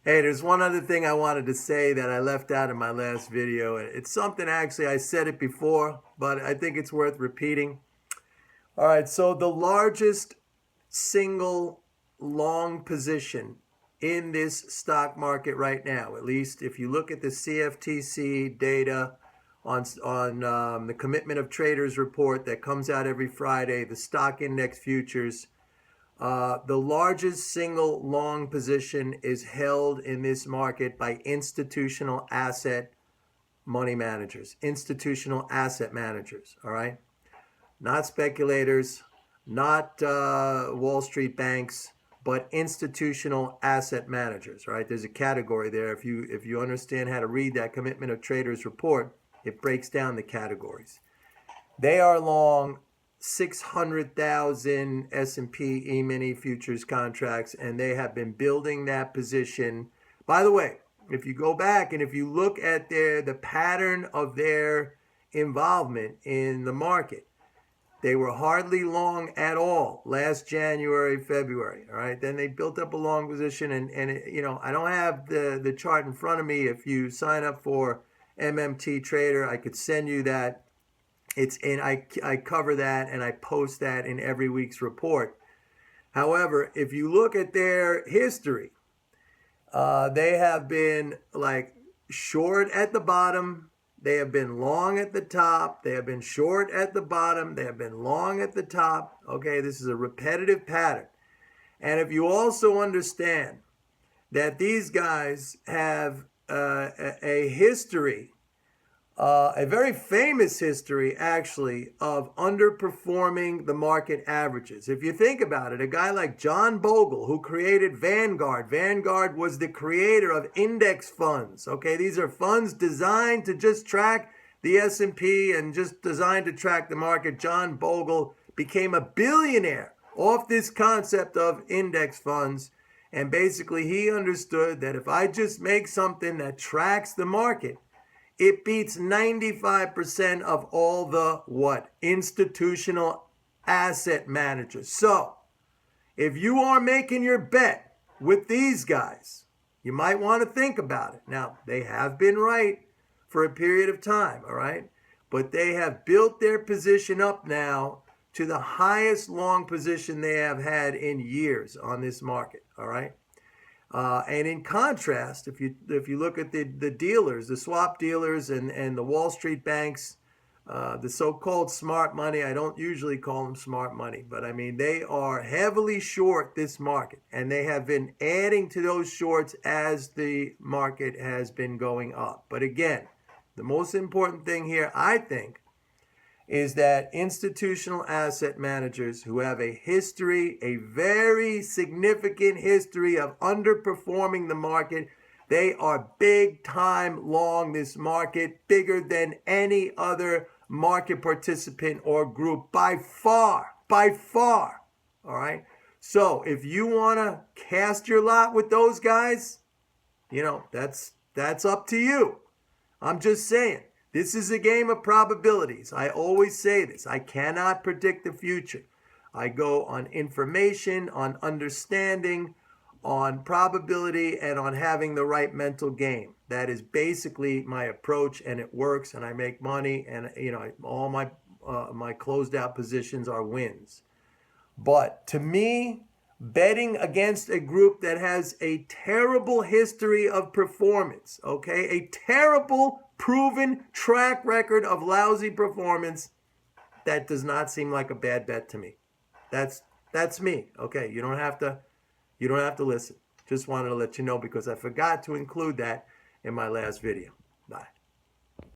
Hey, there's one other thing I wanted to say that I left out in my last video. It's something actually I said it before, but I think it's worth repeating. All right, so the largest single long position in this stock market right now, at least if you look at the CFTC data on the Commitment of Traders report that comes out every Friday, the stock index futures, the largest single long position is held in this market by institutional asset money managers, institutional asset managers, all right? Not speculators, not Wall Street banks, but institutional asset managers, right? There's a category there. If you understand how to read that Commitment of Traders report, it breaks down the categories. They are long 600,000 S&P E-mini futures contracts, and they have been building that position. By the way, if you go back and if you look at the pattern of their involvement in the market, they were hardly long at all last January, February. All right. Then they built up a long position. And I don't have the chart in front of me. If you sign up for MMT Trader, I could send you that. I cover that and I post that in every week's report. However, if you look at their history, they have been like short at the bottom. They have been long at the top. They have been short at the bottom. They have been long at the top. Okay, this is a repetitive pattern. And if you also understand that these guys have a history, a very famous history, actually, of underperforming the market averages. If you think about it, a guy like John Bogle, who created Vanguard. Vanguard was the creator of index funds. Okay, these are funds designed to just track the S&P and just designed to track the market. John Bogle became a billionaire off this concept of index funds. And basically, he understood that if I just make something that tracks the market, it beats 95% of all the what? Institutional asset managers. So, if you are making your bet with these guys, you might want to think about it. Now, they have been right for a period of time, all right? But they have built their position up now to the highest long position they have had in years on this market, all right? And in contrast, if you look at the dealers, the swap dealers and the Wall Street banks, the so-called smart money, I don't usually call them smart money, but I mean, they are heavily short this market, and they have been adding to those shorts as the market has been going up. But again, the most important thing here, I think, is that institutional asset managers who have a history, a very significant history of underperforming the market, they are big time long this market, bigger than any other market participant or group by far, all right? So if you want to cast your lot with those guys, that's up to you. I'm just saying. This is a game of probabilities. I always say this. I cannot predict the future. I go on information, on understanding, on probability, and on having the right mental game. That is basically my approach, and it works, and I make money, and all my closed out positions are wins. But to me, betting against a group that has a terrible history of performance, okay, a terrible proven track record of lousy performance, that does not seem like a bad bet to me. That's me. Okay, you don't have to listen. Just wanted to let you know because I forgot to include that in my last video. Bye.